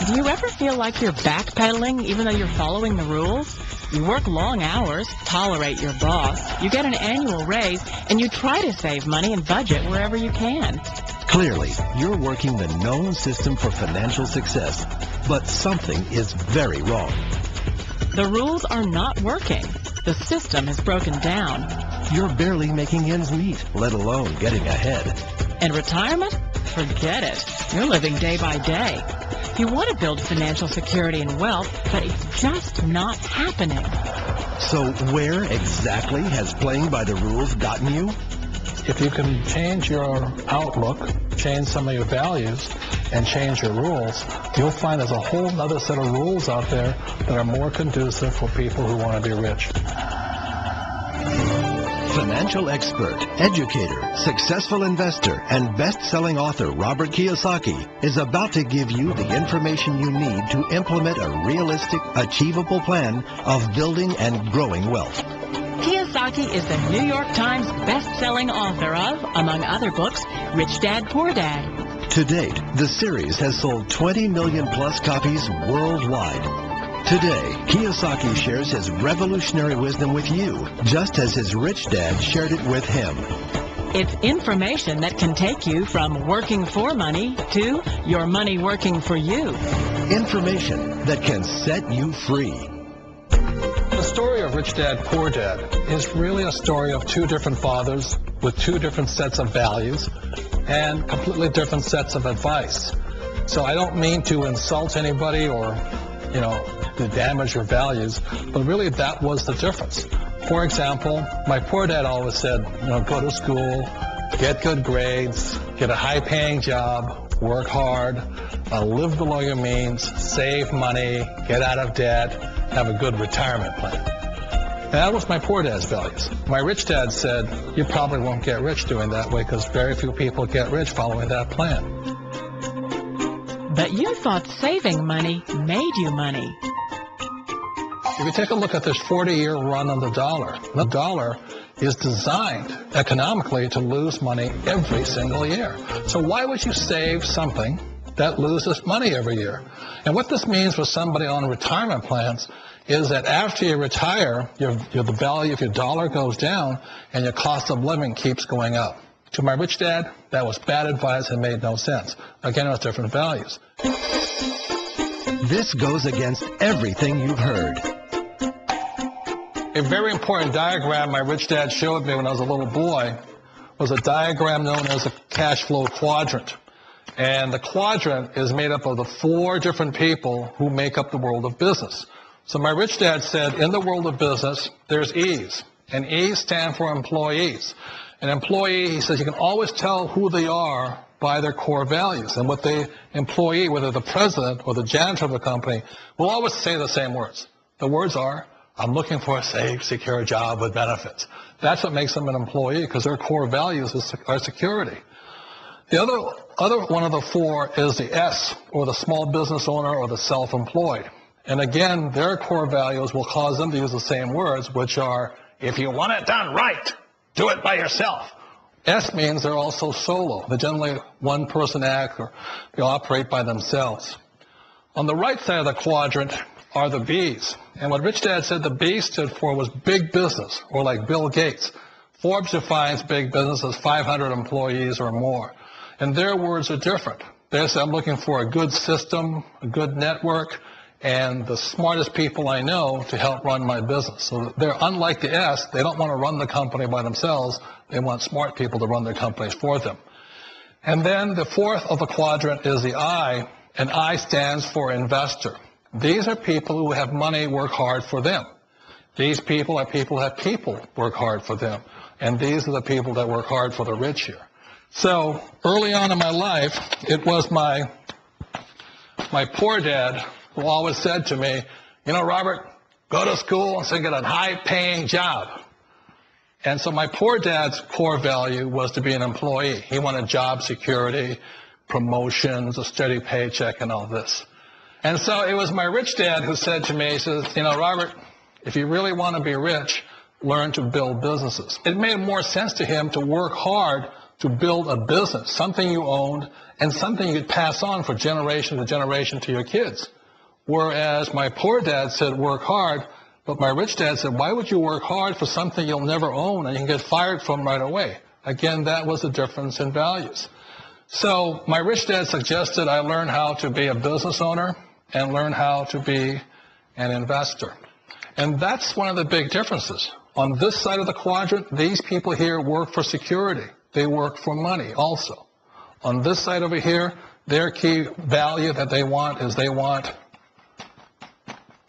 Do you ever feel like you're backpedaling even though you're following the rules? You work long hours, tolerate your boss, you get an annual raise, and you try to save money and budget wherever you can. Clearly, you're working the known system for financial success, but something is very wrong. The rules are not working. The system has broken down. You're barely making ends meet, let alone getting ahead. And retirement? Forget it. You're living day by day. You want to build financial security and wealth, but it's just not happening. So where exactly has playing by the rules gotten you? If you can change your outlook, change some of your values, and change your rules, you'll find there's a whole other set of rules out there that are more conducive for people who want to be rich. Financial expert, educator, successful investor, and best-selling author Robert Kiyosaki is about to give you the information you need to implement a realistic, achievable plan of building and growing wealth. Kiyosaki is the New York Times best-selling author of, among other books, Rich Dad, Poor Dad. To date, the series has sold 20 million plus copies worldwide. Today, Kiyosaki shares his revolutionary wisdom with you, just as his rich dad shared it with him. It's information that can take you from working for money to your money working for you. Information that can set you free. The story of Rich Dad, Poor Dad is really a story of two different fathers with two different sets of values and completely different sets of advice. So I don't mean to insult anybody or, to damage your values, but really that was the difference. For example, my poor dad always said, go to school, get good grades, get a high-paying job, work hard, live below your means, save money, get out of debt, have a good retirement plan. And that was my poor dad's values. My rich dad said, you probably won't get rich doing that way because very few people get rich following that plan. But you thought saving money made you money. If you take a look at this 40-year run on the dollar is designed economically to lose money every single year. So why would you save something that loses money every year? And what this means for somebody on retirement plans is that after you retire, the value of your dollar goes down and your cost of living keeps going up. To my rich dad, that was bad advice and made no sense. Again, it was different values. This goes against everything you've heard. A very important diagram my rich dad showed me when I was a little boy was a diagram known as a cash flow quadrant. And the quadrant is made up of the four different people who make up the world of business. So my rich dad said, in the world of business, there's E's. And E's stand for employees. An employee, he says, you can always tell who they are by their core values. And what the employee, whether the president or the janitor of the company, will always say the same words. The words are, I'm looking for a safe, secure job with benefits. That's what makes them an employee, because their core values are security. The other one of the four is the S, or the small business owner or the self-employed. And again, their core values will cause them to use the same words, which are, if you want it done right, do it by yourself. S means they're also solo. They're generally one-person act, or they operate by themselves. On the right side of the quadrant are the B's. And what Rich Dad said the B stood for was big business, or like Bill Gates. Forbes defines big business as 500 employees or more. And their words are different. They say, I'm looking for a good system, a good network, and the smartest people I know to help run my business. So they're unlike the S. They don't want to run the company by themselves. They want smart people to run their companies for them. And then the fourth of the quadrant is the I, and I stands for investor. These are people who have money work hard for them. These people are people who have people work hard for them. And these are the people that work hard for the rich here. So early on in my life, it was my poor dad who always said to me, Robert, go to school and get a high-paying job. And so my poor dad's core value was to be an employee. He wanted job security, promotions, a steady paycheck, and all this. And so it was my rich dad who said to me, he says, Robert, if you really want to be rich, learn to build businesses. It made more sense to him to work hard to build a business, something you owned and something you could pass on for generation to generation to your kids. Whereas my poor dad said, work hard, but my rich dad said, why would you work hard for something you'll never own and you can get fired from right away? Again, that was the difference in values. So my rich dad suggested I learn how to be a business owner and learn how to be an investor. And that's one of the big differences. On this side of the quadrant, these people here work for security. They work for money also. On this side over here, their key value that they want is they want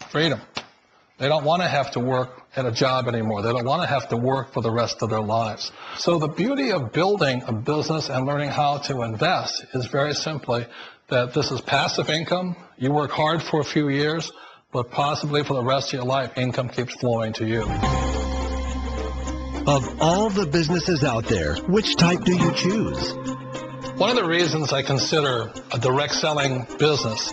freedom. They don't want to have to work at a job anymore. They don't want to have to work for the rest of their lives. So the beauty of building a business and learning how to invest is very simply that this is passive income. You work hard for a few years, but possibly for the rest of your life, income keeps flowing to you. Of all the businesses out there, which type do you choose? One of the reasons I consider a direct selling business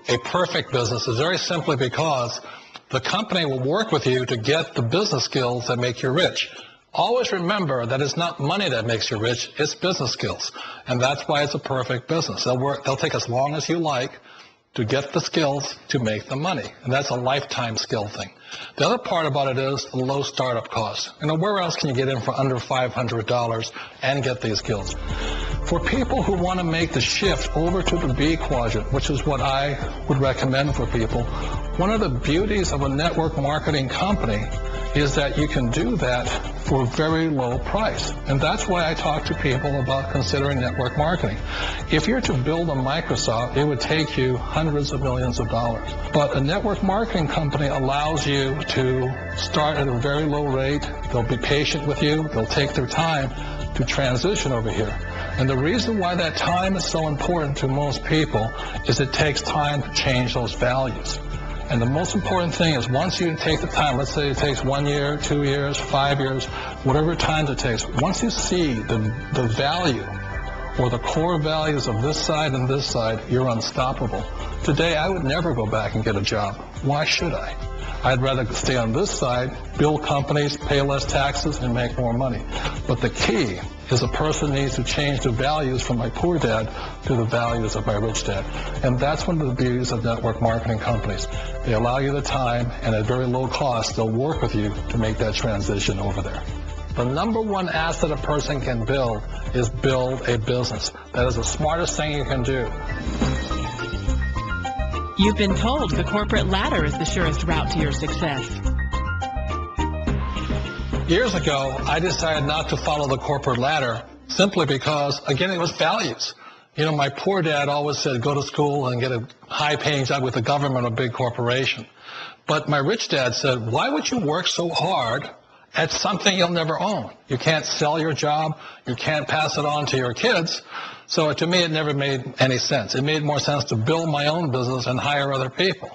a perfect business is very simply because the company will work with you to get the business skills that make you rich. Always remember that it's not money that makes you rich, it's business skills. And that's why it's a perfect business. They'll take as long as you like to get the skills to make the money. And that's a lifetime skill thing. The other part about it is the low startup cost. Where else can you get in for under $500 and get these skills? For people who want to make the shift over to the B quadrant, which is what I would recommend for people, one of the beauties of a network marketing company is that you can do that for a very low price. And that's why I talk to people about considering network marketing. If you're to build a Microsoft, it would take you hundreds of millions of dollars. But a network marketing company allows you to start at a very low rate. They'll be patient with you. They'll take their time to transition over here. And the reason why that time is so important to most people is it takes time to change those values. And the most important thing is once you take the time, let's say it takes 1 year, 2 years, 5 years, whatever time it takes, once you see the value or the core values of this side and this side, you're unstoppable. Today, I would never go back and get a job. Why should I? I'd rather stay on this side, build companies, pay less taxes, and make more money. But the key is a person needs to change the values from my poor dad to the values of my rich dad. And that's one of the beauties of network marketing companies. They allow you the time, and at very low cost, they'll work with you to make that transition over there. The number one asset a person can build is build a business. That is the smartest thing you can do. You've been told the corporate ladder is the surest route to your success. Years ago, I decided not to follow the corporate ladder simply because, again, it was values. My poor dad always said, go to school and get a high-paying job with the government or a big corporation. But my rich dad said, why would you work so hard at something you'll never own? You can't sell your job. You can't pass it on to your kids. So to me, it never made any sense. It made more sense to build my own business and hire other people.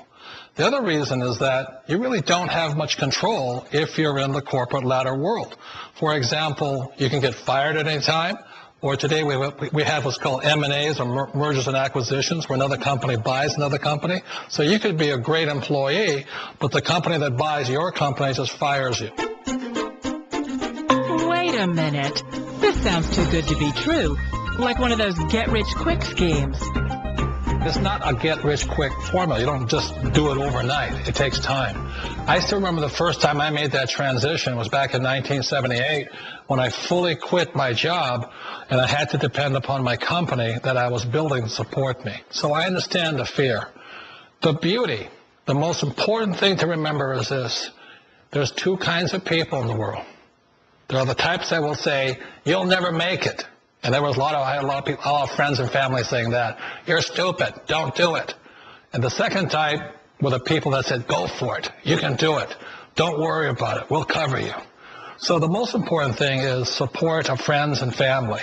The other reason is that you really don't have much control if you're in the corporate ladder world. For example, you can get fired at any time, or today we have what's called M&As, or mergers and acquisitions, where another company buys another company. So you could be a great employee, but the company that buys your company just fires you. Wait a minute. This sounds too good to be true. Like one of those get-rich-quick schemes. It's not a get-rich-quick formula. You don't just do it overnight. It takes time. I still remember the first time I made that transition was back in 1978 when I fully quit my job and I had to depend upon my company that I was building to support me. So I understand the fear. The beauty, the most important thing to remember is this. There's two kinds of people in the world. There are the types that will say, you'll never make it. And I had a lot of friends and family saying that. You're stupid. Don't do it. And the second type were the people that said, go for it. You can do it. Don't worry about it. We'll cover you. So the most important thing is support of friends and family.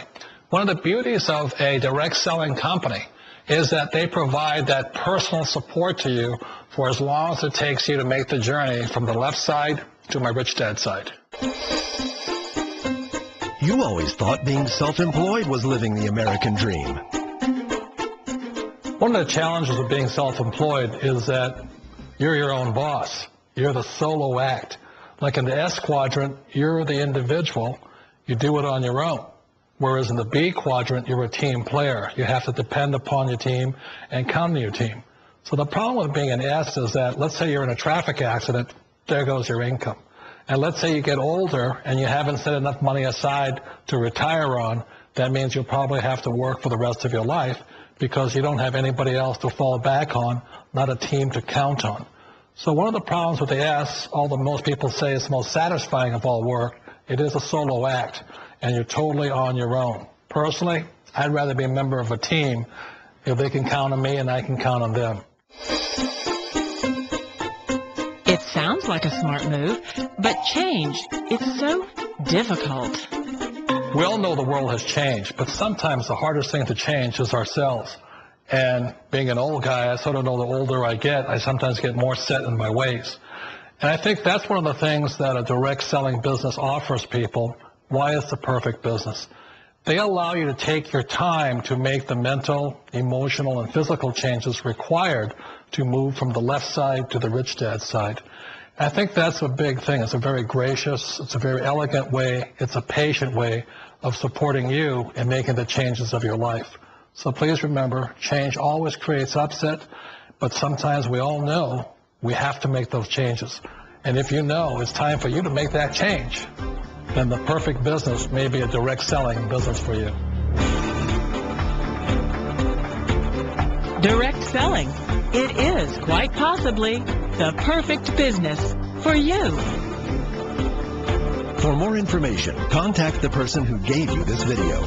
One of the beauties of a direct selling company is that they provide that personal support to you for as long as it takes you to make the journey from the left side to my rich dad side. You always thought being self-employed was living the American dream. One of the challenges of being self-employed is that you're your own boss. You're the solo act. Like in the S quadrant, you're the individual. You do it on your own. Whereas in the B quadrant, you're a team player. You have to depend upon your team and count on your team. So the problem with being an S is that, let's say you're in a traffic accident, there goes your income. And let's say you get older and you haven't set enough money aside to retire on, that means you'll probably have to work for the rest of your life because you don't have anybody else to fall back on, not a team to count on. So one of the problems with the S, although most people say it's the most satisfying of all work, it is a solo act, and you're totally on your own. Personally, I'd rather be a member of a team if they can count on me and I can count on them. It sounds like a smart move, but change, it's so difficult. We all know the world has changed, but sometimes the hardest thing to change is ourselves. And being an old guy, I sort of know the older I get, I sometimes get more set in my ways. And I think that's one of the things that a direct selling business offers people. Why it's the perfect business? They allow you to take your time to make the mental, emotional, and physical changes required to move from the left side to the rich dad side. I think that's a big thing. It's a very gracious, it's a very elegant way, it's a patient way of supporting you in making the changes of your life. So please remember, change always creates upset, but sometimes we all know we have to make those changes. And if you know it's time for you to make that change, then the perfect business may be a direct selling business for you. Direct selling. It is quite possibly the perfect business for you. For more information, contact the person who gave you this video.